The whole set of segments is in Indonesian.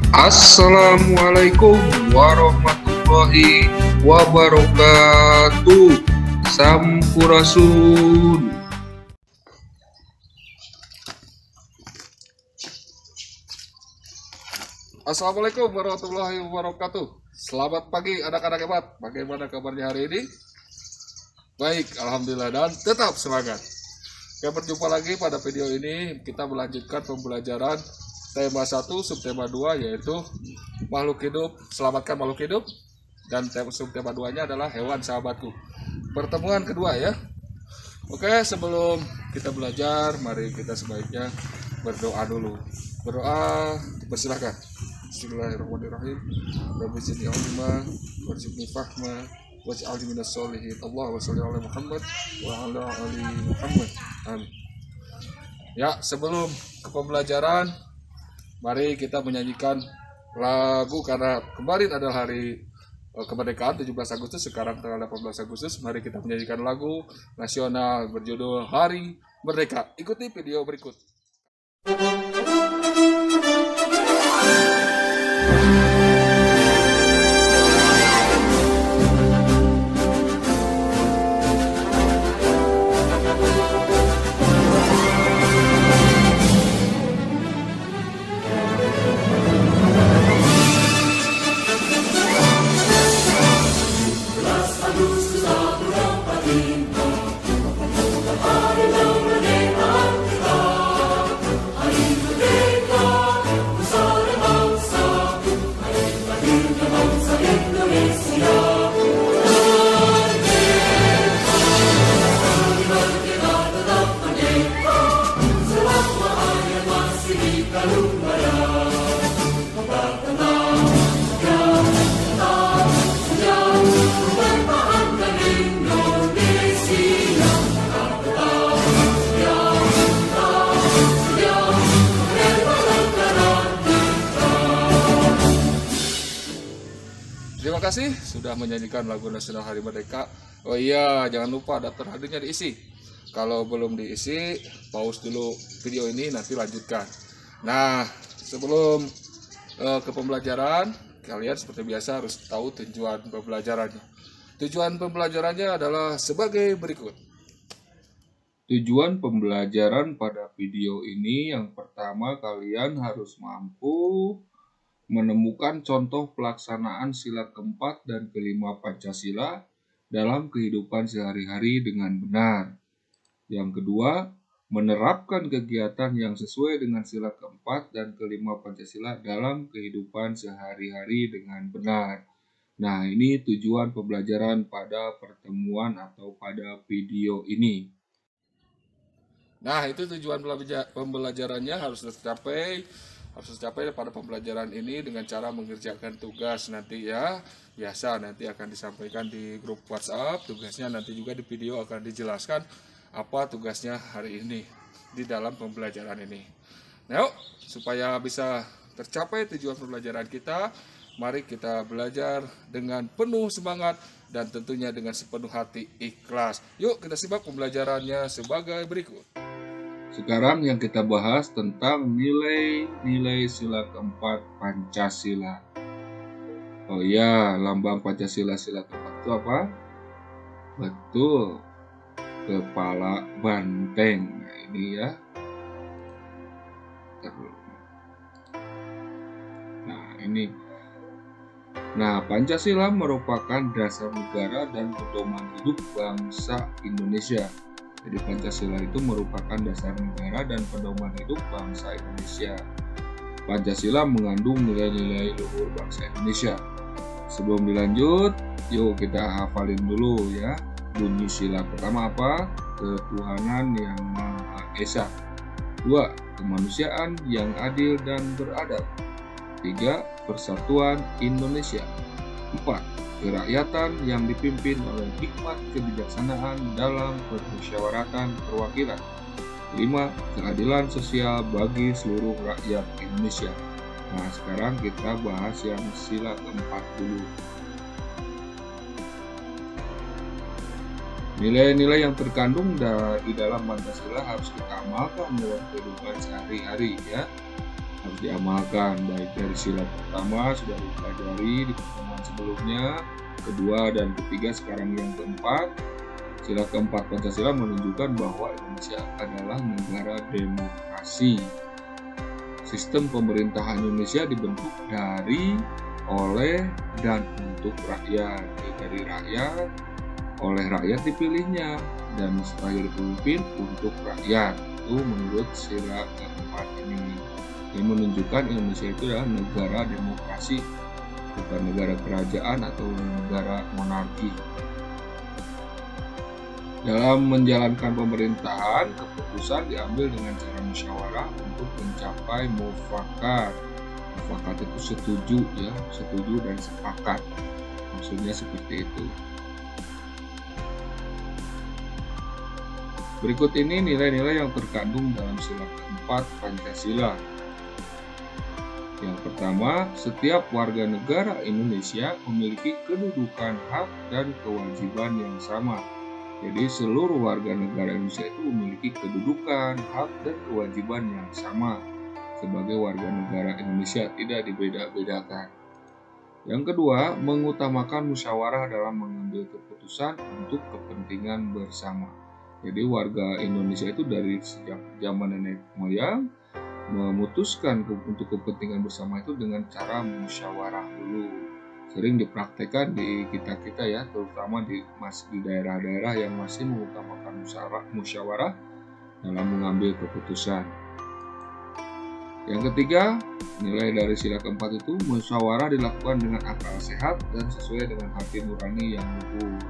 Assalamualaikum warahmatullahi wabarakatuh. Sampurasun. Assalamualaikum warahmatullahi wabarakatuh. Selamat pagi anak-anak hebat. Bagaimana kabarnya hari ini? Baik, alhamdulillah, dan tetap semangat. Kita berjumpa lagi pada video ini. Kita melanjutkan pembelajaran tema 1 subtema 2, yaitu makhluk hidup, selamatkan makhluk hidup, dan subtema 2-nya adalah hewan sahabatku. Pertemuan kedua ya. Oke, sebelum kita belajar, mari kita sebaiknya berdoa dulu. Berdoa, persilahkan. Bismillahirrahmanirrahim. Rabbi zidni ilma warzuqni fahma waj'alni minas sholihin. Allahumma sholli ala Muhammad wa ala ali Muhammad. Amin. Ya, sebelum ke pembelajaran, mari kita menyanyikan lagu, karena kemarin adalah hari kemerdekaan 17 Agustus, sekarang tanggal 18 Agustus. Mari kita menyanyikan lagu nasional berjudul Hari Merdeka. Ikuti video berikut. Terima kasih sudah menyanyikan lagu nasional Hari Merdeka. Oh iya, jangan lupa daftar hadirnya diisi. Kalau belum diisi, pause dulu video ini, nanti lanjutkan. Nah, sebelum ke pembelajaran, kalian seperti biasa harus tahu tujuan pembelajarannya. Tujuan pembelajarannya adalah sebagai berikut. Tujuan pembelajaran pada video ini, yang pertama, kalian harus mampu menemukan contoh pelaksanaan sila keempat dan kelima Pancasila dalam kehidupan sehari-hari dengan benar. Yang kedua, menerapkan kegiatan yang sesuai dengan sila keempat dan kelima Pancasila dalam kehidupan sehari-hari dengan benar. Nah, ini tujuan pembelajaran pada pertemuan atau pada video ini. Nah, itu tujuan pembelajarannya harus tercapai pada pembelajaran ini dengan cara mengerjakan tugas nanti ya. Biasa nanti akan disampaikan di grup WhatsApp. Tugasnya nanti juga di video akan dijelaskan apa tugasnya hari ini di dalam pembelajaran ini. Nah, yuk, supaya bisa tercapai tujuan pembelajaran kita, mari kita belajar dengan penuh semangat dan tentunya dengan sepenuh hati ikhlas. Yuk kita simak pembelajarannya sebagai berikut. Sekarang yang kita bahas tentang nilai-nilai sila keempat Pancasila. Oh ya, lambang Pancasila sila keempat itu apa? Betul, kepala banteng. Nah, ini ya. Nah, ini. Nah, Pancasila merupakan dasar negara dan pedoman hidup bangsa Indonesia. Jadi Pancasila itu merupakan dasar negara dan pedoman hidup bangsa Indonesia. Pancasila mengandung nilai-nilai luhur bangsa Indonesia. Sebelum dilanjut, yuk kita hafalin dulu ya. Bunyi sila pertama apa? Ketuhanan yang Maha Esa. 2. Kemanusiaan yang adil dan beradab. 3. Persatuan Indonesia. 4. Kerakyatan yang dipimpin oleh hikmat kebijaksanaan dalam permusyawaratan perwakilan. 5. Keadilan sosial bagi seluruh rakyat Indonesia. Nah, sekarang kita bahas yang sila keempat dulu. Nilai-nilai yang terkandung di dalam Pancasila harus kita amalkan dalam kehidupan sehari-hari ya. harus diamalkan, baik dari sila pertama sudah dipelajari di pertemuan sebelumnya, kedua dan ketiga, sekarang yang keempat. Sila keempat Pancasila menunjukkan bahwa Indonesia adalah negara demokrasi. Sistem pemerintahan Indonesia dibentuk dari, oleh, dan untuk rakyat. Dari rakyat, oleh rakyat dipilihnya, dan setelah dipimpin untuk rakyat. Itu menurut sila keempat ini. Ini menunjukkan Indonesia itu adalah negara demokrasi, bukan negara kerajaan atau negara monarki. Dalam menjalankan pemerintahan, keputusan diambil dengan cara musyawarah untuk mencapai mufakat. Mufakat itu setuju, ya, setuju dan sepakat. Maksudnya seperti itu. Berikut ini nilai-nilai yang terkandung dalam sila keempat Pancasila. Yang pertama, setiap warga negara Indonesia memiliki kedudukan, hak, dan kewajiban yang sama. Jadi seluruh warga negara Indonesia itu memiliki kedudukan, hak, dan kewajiban yang sama sebagai warga negara Indonesia, tidak dibeda-bedakan. Yang kedua, mengutamakan musyawarah dalam mengambil keputusan untuk kepentingan bersama. Jadi warga Indonesia itu dari sejak zaman nenek moyang memutuskan untuk kepentingan bersama itu dengan cara musyawarah dulu. Sering dipraktekkan di kita ya, terutama di daerah-daerah yang masih mengutamakan musyawarah dalam mengambil keputusan. Yang ketiga, nilai dari sila keempat itu musyawarah dilakukan dengan akal sehat dan sesuai dengan hati nurani yang luhur.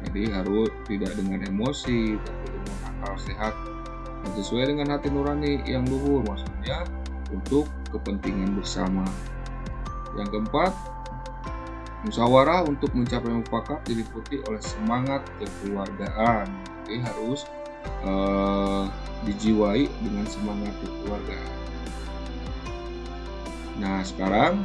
Jadi harus tidak dengan emosi, tapi dengan akal sehat dan sesuai dengan hati nurani yang luhur, maksudnya untuk kepentingan bersama. Yang keempat, musyawarah untuk mencapai mufakat diliputi oleh semangat kekeluargaan. Jadi harus dijiwai dengan semangat kekeluargaan. Nah, sekarang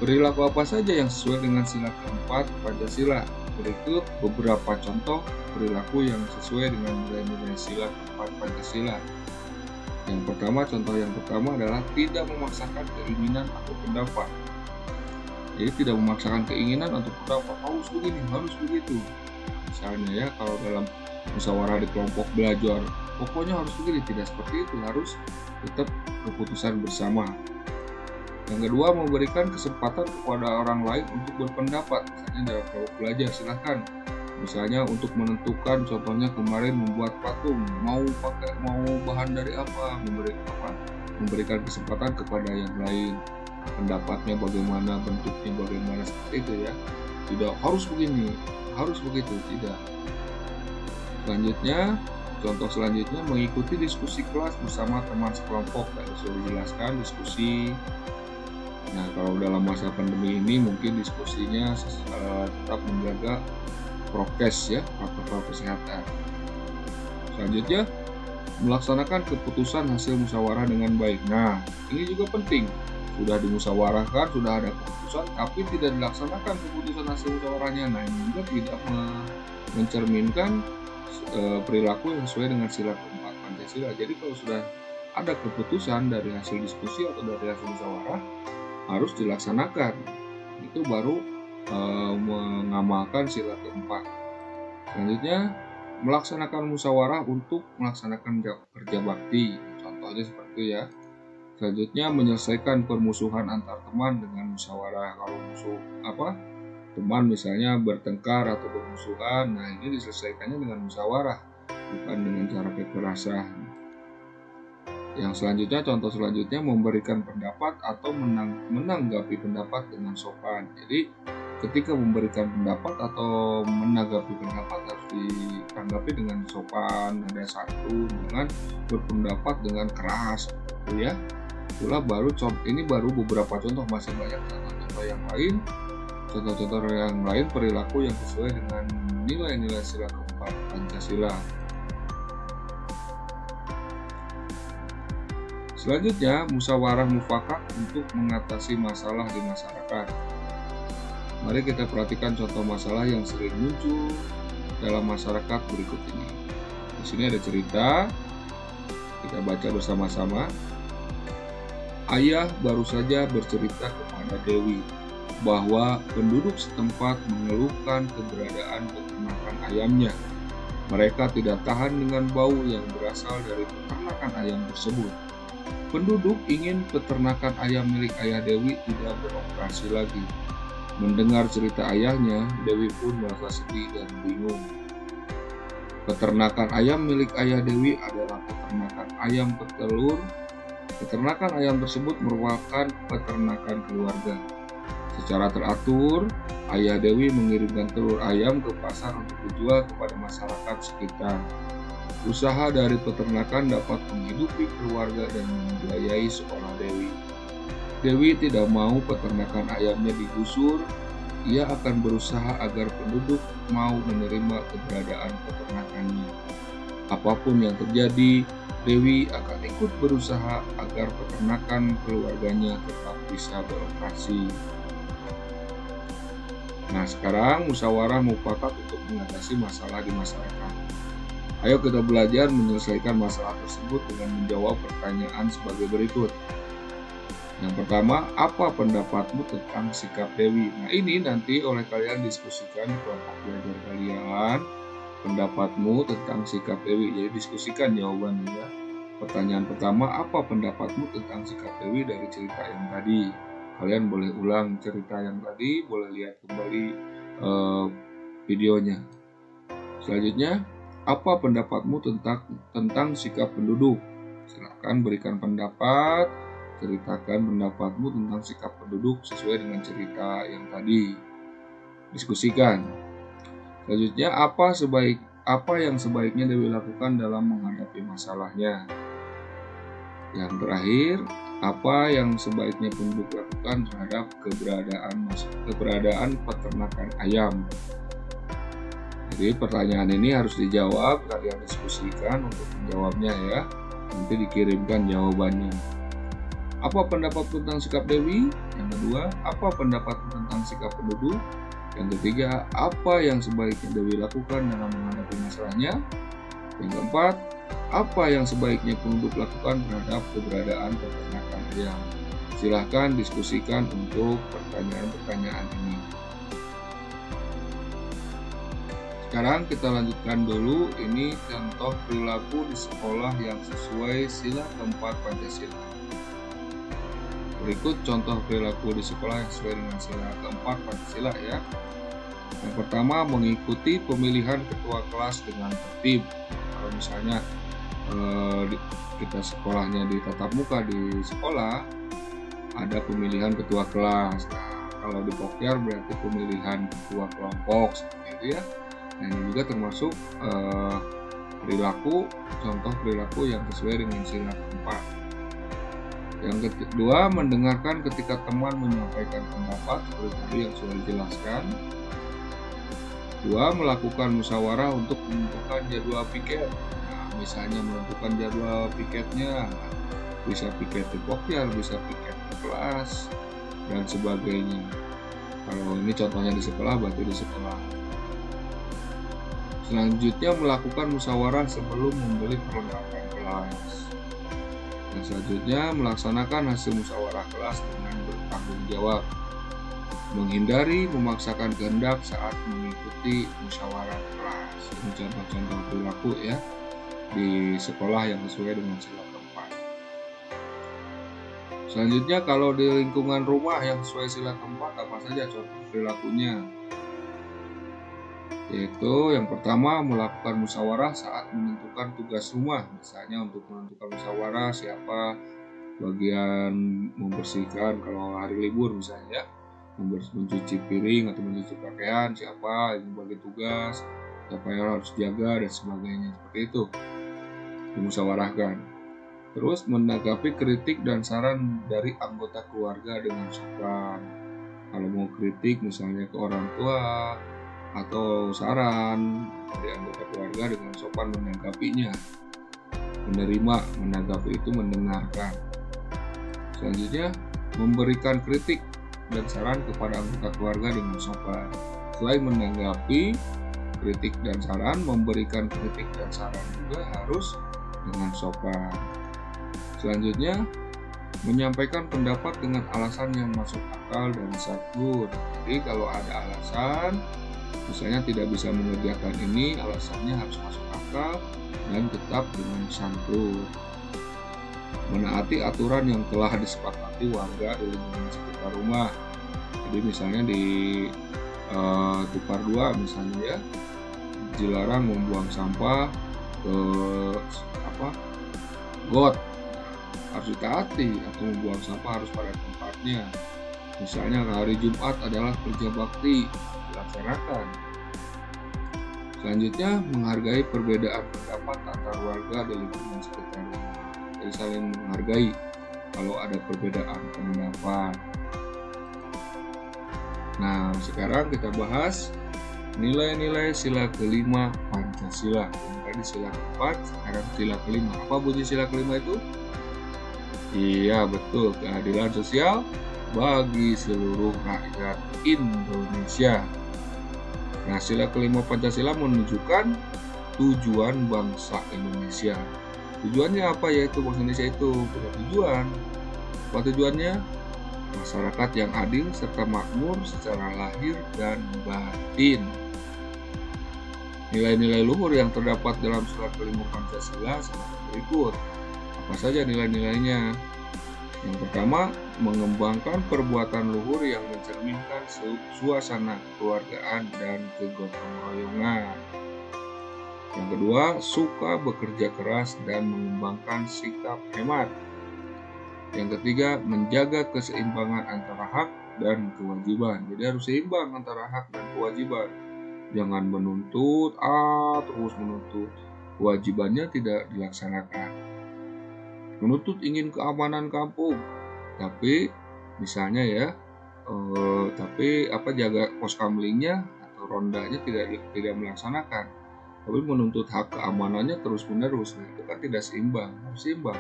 perilaku apa saja yang sesuai dengan sila keempat Pancasila? Berikut beberapa contoh perilaku yang sesuai dengan nilai-nilai sila keempat Pancasila. Contoh yang pertama adalah tidak memaksakan keinginan atau pendapat. Jadi tidak memaksakan keinginan untuk pendapat harus begini, harus begitu. Misalnya ya, kalau dalam musyawarah di kelompok belajar, pokoknya harus begini, tidak seperti itu, harus tetap keputusan bersama. Yang kedua, memberikan kesempatan kepada orang lain untuk berpendapat. Misalnya dalam kelompok belajar, silahkan. Misalnya untuk menentukan, contohnya kemarin membuat patung, mau bahan dari apa, memberikan kesempatan kepada yang lain. Pendapatnya bagaimana, bentuknya bagaimana, seperti itu ya. Tidak harus begini, harus begitu, tidak. Contoh selanjutnya mengikuti diskusi kelas bersama teman sekelompok. Sudah dijelaskan diskusi. Nah, kalau dalam masa pandemi ini mungkin diskusinya tetap menjaga prokes ya, protokol kesehatan. Selanjutnya, melaksanakan keputusan hasil musyawarah dengan baik. Nah, ini juga penting. Sudah dimusyawarahkan, sudah ada keputusan, tapi tidak dilaksanakan keputusan hasil musyawarahnya. Nah, ini juga tidak mencerminkan perilaku yang sesuai dengan sila keempat Pancasila. Jadi kalau sudah ada keputusan dari hasil diskusi atau dari hasil musyawarah, harus dilaksanakan. Itu baru mengamalkan sila keempat. Selanjutnya, melaksanakan musyawarah untuk melaksanakan kerja bakti. Contohnya seperti itu ya. Selanjutnya, menyelesaikan permusuhan antar teman dengan musyawarah. Kalau teman misalnya bertengkar atau bermusuhan, nah ini diselesaikannya dengan musyawarah, bukan dengan cara kekerasan. Contoh selanjutnya memberikan pendapat atau menanggapi pendapat dengan sopan. Jadi ketika memberikan pendapat atau menanggapi pendapat harus ditanggapi dengan sopan, nada santun, dengan berpendapat dengan keras, gitu ya. Ini baru beberapa contoh, masih banyak contoh-contoh yang lain. Contoh-contoh yang lain perilaku yang sesuai dengan nilai-nilai sila keempat Pancasila. Selanjutnya, musyawarah mufakat untuk mengatasi masalah di masyarakat. Mari kita perhatikan contoh masalah yang sering muncul dalam masyarakat berikut ini. Di sini ada cerita, kita baca bersama-sama. Ayah baru saja bercerita kepada Dewi bahwa penduduk setempat mengeluhkan keberadaan peternakan ayamnya. Mereka tidak tahan dengan bau yang berasal dari peternakan ayam tersebut. Penduduk ingin peternakan ayam milik Ayah Dewi tidak beroperasi lagi. Mendengar cerita ayahnya, Dewi pun merasa sedih dan bingung. Peternakan ayam milik Ayah Dewi adalah peternakan ayam petelur. Peternakan ayam tersebut merupakan peternakan keluarga. Secara teratur, Ayah Dewi mengirimkan telur ayam ke pasar untuk dijual kepada masyarakat sekitar. Usaha dari peternakan dapat menghidupi keluarga dan membiayai sekolah Dewi. Dewi tidak mau peternakan ayamnya digusur. Ia akan berusaha agar penduduk mau menerima keberadaan peternakannya. Apapun yang terjadi, Dewi akan ikut berusaha agar peternakan keluarganya tetap bisa beroperasi. Nah, sekarang musyawarah mufakat untuk mengatasi masalah di masyarakat. Ayo kita belajar menyelesaikan masalah tersebut dengan menjawab pertanyaan sebagai berikut. Yang pertama, apa pendapatmu tentang sikap Dewi? Nah, ini nanti oleh kalian diskusikan di kelompok belajar kalian. Pendapatmu tentang sikap Dewi. Jadi diskusikan jawabannya ya. Pertanyaan pertama, apa pendapatmu tentang sikap Dewi dari cerita yang tadi? Kalian boleh ulang cerita yang tadi, boleh lihat kembali videonya. Selanjutnya, apa pendapatmu tentang sikap penduduk? Silakan berikan pendapat, ceritakan pendapatmu tentang sikap penduduk sesuai dengan cerita yang tadi. Diskusikan. Selanjutnya, apa yang sebaiknya Dewi lakukan dalam menghadapi masalahnya? Yang terakhir, apa yang sebaiknya penduduk lakukan terhadap keberadaan peternakan ayam? Jadi pertanyaan ini harus dijawab, kalian diskusikan untuk menjawabnya ya. Nanti dikirimkan jawabannya. Apa pendapat tentang sikap Dewi? Yang kedua, apa pendapat tentang sikap penduduk? Yang ketiga, apa yang sebaiknya Dewi lakukan dalam menghadapi masalahnya? Yang keempat, apa yang sebaiknya penduduk lakukan terhadap keberadaan peternakan ayam? Silahkan diskusikan untuk pertanyaan-pertanyaan ini. Sekarang kita lanjutkan dulu, ini contoh perilaku di sekolah yang sesuai sila keempat Pancasila. Berikut contoh perilaku di sekolah yang sesuai dengan sila keempat Pancasila ya. Yang pertama, mengikuti pemilihan ketua kelas dengan tertib. Kalau misalnya kita sekolahnya di tatap muka di sekolah, ada pemilihan ketua kelas. Nah, kalau di Pokyar berarti pemilihan ketua kelompok seperti itu ya. Nah, ini juga termasuk contoh perilaku yang sesuai dengan sila keempat. Yang kedua, mendengarkan ketika teman menyampaikan pendapat seperti yang sudah dijelaskan. Dua, melakukan musyawarah untuk menentukan jadwal piket. Nah, misalnya menentukan jadwal piketnya, bisa piket di Pokyar, bisa piket di kelas, dan sebagainya. Kalau ini contohnya di sekolah, berarti di sekolah. Selanjutnya, melakukan musyawarah sebelum membeli perlengkapan kelas. Dan selanjutnya, melaksanakan hasil musyawarah kelas dengan bertanggung jawab. Menghindari memaksakan kehendak saat mengikuti musyawarah kelas. Ini contoh-contoh perilaku ya di sekolah yang sesuai dengan sila keempat. Selanjutnya, kalau di lingkungan rumah yang sesuai sila keempat, apa saja contoh perilakunya? Yaitu yang pertama, melakukan musyawarah saat menentukan tugas rumah. Misalnya untuk menentukan musyawarah siapa bagian membersihkan kalau hari libur misalnya, mencuci piring atau mencuci pakaian, siapa yang bagi tugas, siapa yang harus jaga dan sebagainya, seperti itu dimusyawarahkan. Terus menanggapi kritik dan saran dari anggota keluarga dengan sopan. Kalau mau kritik misalnya ke orang tua atau saran dari anggota keluarga dengan sopan menanggapinya. Menerima, menanggapi itu mendengarkan. Selanjutnya, memberikan kritik dan saran kepada anggota keluarga dengan sopan. Selain menanggapi kritik dan saran, memberikan kritik dan saran juga harus dengan sopan. Selanjutnya, menyampaikan pendapat dengan alasan yang masuk akal dan santun. Jadi kalau ada alasan, misalnya tidak bisa mengerjakan ini, alasannya harus masuk akal dan tetap dengan santun. Menaati aturan yang telah disepakati warga di lingkungan sekitar rumah. Jadi misalnya di Tupar 2 misalnya ya, dilarang membuang sampah ke got, harus ditaati, atau membuang sampah harus pada tempatnya. Misalnya hari Jumat adalah kerja bakti, dilaksanakan. Selanjutnya, menghargai perbedaan pendapat antar warga di lingkungan sekitar rumah. Jadi saling menghargai kalau ada perbedaan pendapat. Nah, sekarang kita bahas nilai-nilai sila kelima Pancasila. Tadi sila keempat, sekarang sila kelima. Apa bunyi sila kelima itu? Iya, betul, keadilan sosial bagi seluruh rakyat Indonesia. Nah, sila kelima Pancasila menunjukkan tujuan bangsa Indonesia. Tujuannya apa? Yaitu bangsa Indonesia itu punya tujuan. Apa tujuannya? Masyarakat yang adil serta makmur secara lahir dan batin. Nilai-nilai luhur yang terdapat dalam sila kelima Pancasila sebagai berikut. Apa saja nilai-nilainya? Yang pertama, mengembangkan perbuatan luhur yang mencerminkan suasana kekeluargaan dan kegotong royongan. Yang kedua, suka bekerja keras dan mengembangkan sikap hemat. Yang ketiga, menjaga keseimbangan antara hak dan kewajiban. Jadi harus seimbang antara hak dan kewajiban. Jangan menuntut terus menuntut, kewajibannya tidak dilaksanakan. Menuntut ingin keamanan kampung, tapi misalnya ya, jaga pos kamlingnya atau rondanya tidak melaksanakan, tapi menuntut hak keamanannya terus menerus. Nah, itu kan tidak seimbang, harus seimbang.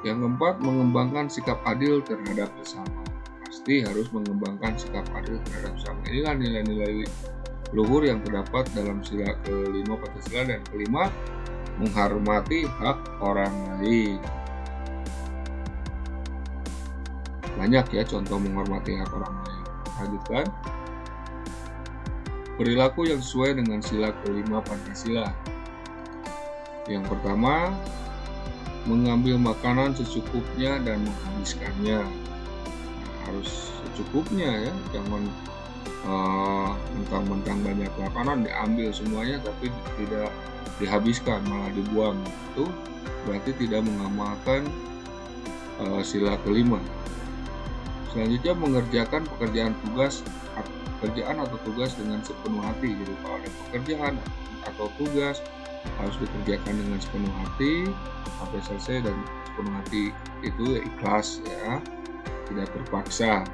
Yang keempat, mengembangkan sikap adil terhadap sesama. Pasti harus mengembangkan sikap adil terhadap sesama. Inilah nilai-nilai luhur yang terdapat dalam sila kelima Pancasila. Dan kelima, menghormati hak orang lain. Banyak ya contoh menghormati hak orang lain. Lanjutkan. Perilaku yang sesuai dengan sila kelima Pancasila. Yang pertama, mengambil makanan secukupnya dan menghabiskannya. Harus secukupnya ya, jangan mentang-mentang banyak makanan diambil semuanya tapi tidak dihabiskan, malah dibuang. Itu berarti tidak mengamalkan sila kelima. Selanjutnya, mengerjakan pekerjaan atau tugas dengan sepenuh hati. Jadi kalau ada pekerjaan atau tugas harus dikerjakan dengan sepenuh hati sampai selesai, dan sepenuh hati itu ikhlas ya, tidak terpaksa.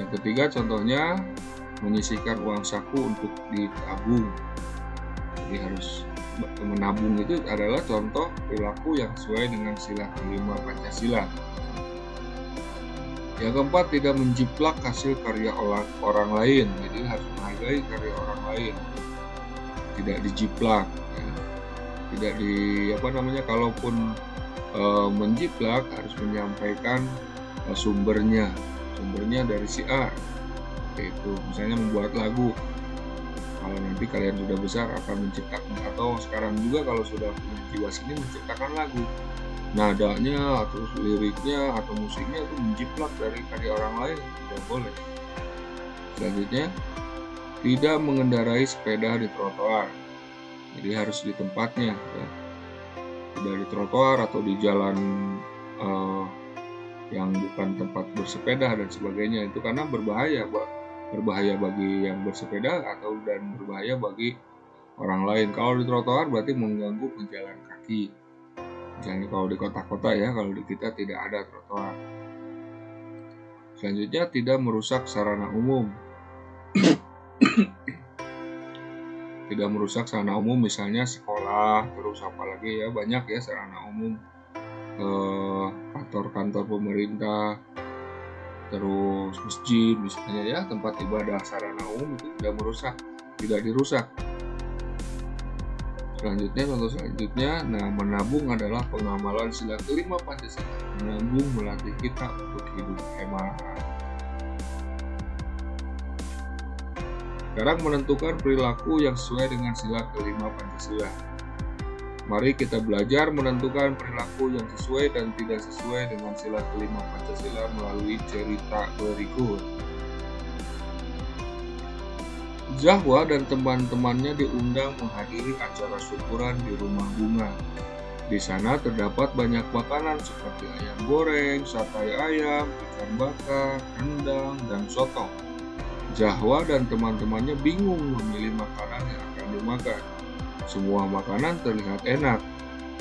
Yang ketiga, contohnya menyisihkan uang saku untuk ditabung. Jadi harus menabung, itu adalah contoh perilaku yang sesuai dengan sila kelima Pancasila. Yang keempat, tidak menjiplak hasil karya orang lain. Jadi harus menghargai karya orang lain, tidak dijiplak ya. Tidak kalaupun menjiplak harus menyampaikan sumbernya dari si A. Itu misalnya membuat lagu, kalau nanti kalian sudah besar akan menciptakan, atau sekarang juga kalau sudah punya jiwa seni menciptakan lagu, nadanya atau liriknya atau musiknya itu menjiplak dari karya orang lain, tidak boleh. Selanjutnya, tidak mengendarai sepeda di trotoar. Jadi harus di tempatnya ya. Tidak di trotoar atau di jalan yang bukan tempat bersepeda dan sebagainya, itu karena berbahaya bagi yang bersepeda dan berbahaya bagi orang lain. Kalau di trotoar berarti mengganggu pejalan kaki. Misalnya kalau di kota-kota ya, kalau di kita tidak ada trotoar. Selanjutnya, tidak merusak sarana umum. Tidak merusak sarana umum, misalnya sekolah, terus apalagi ya, banyak ya sarana umum, kantor-kantor pemerintah, terus masjid misalnya ya, tempat ibadah, sarana umum itu tidak dirusak. Contoh selanjutnya, nah menabung adalah pengamalan sila kelima Pancasila. Menabung melatih kita untuk hidup hemat. Sekarang menentukan perilaku yang sesuai dengan sila kelima Pancasila. Mari kita belajar menentukan perilaku yang sesuai dan tidak sesuai dengan sila kelima Pancasila melalui cerita berikut. Zahwa dan teman-temannya diundang menghadiri acara syukuran di rumah bunga. Di sana terdapat banyak makanan seperti ayam goreng, sate ayam, ikan bakar, rendang, dan soto. Zahwa dan teman-temannya bingung memilih makanan yang akan dimakan. Semua makanan terlihat enak.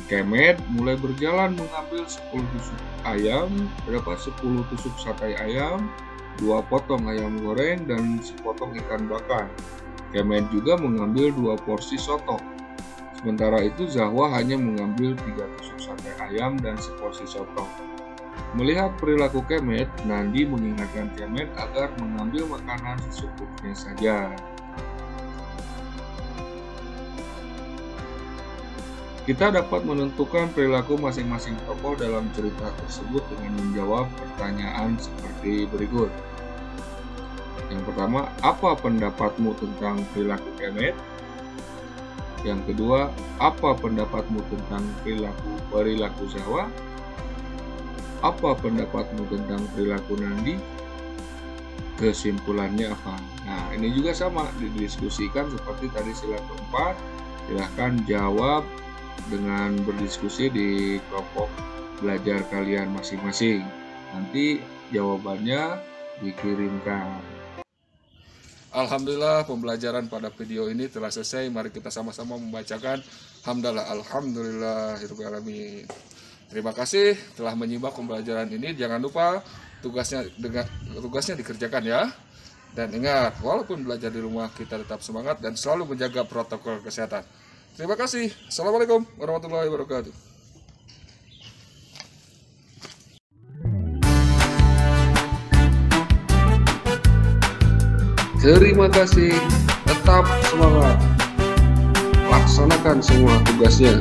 Kemet mulai berjalan mengambil 10 tusuk ayam, 10 tusuk sate ayam, 2 potong ayam goreng, dan sepotong ikan bakar. Kemet juga mengambil 2 porsi soto. Sementara itu Zahwa hanya mengambil 3 tusuk sate ayam dan seporsi soto. Melihat perilaku Kemet, Nandi mengingatkan Kemet agar mengambil makanan secukupnya saja. Kita dapat menentukan perilaku masing-masing tokoh dalam cerita tersebut dengan menjawab pertanyaan seperti berikut. Yang pertama, apa pendapatmu tentang perilaku Kemet? Yang kedua, apa pendapatmu tentang perilaku Zahwa? Apa pendapatmu tentang perilaku Nandi? Kesimpulannya apa? Nah, ini juga sama didiskusikan seperti tadi sila keempat. Silahkan jawab dengan berdiskusi di kelompok belajar kalian masing-masing. Nanti jawabannya dikirimkan. Alhamdulillah, pembelajaran pada video ini telah selesai. Mari kita sama-sama membacakan hamdalah alhamdulillahirabbil alamin. Terima kasih telah menyimak pembelajaran ini. Jangan lupa tugasnya dikerjakan ya. Dan ingat, walaupun belajar di rumah, kita tetap semangat dan selalu menjaga protokol kesehatan. Terima kasih. Assalamualaikum warahmatullahi wabarakatuh. Terima kasih. Tetap semangat. Laksanakan semua tugasnya.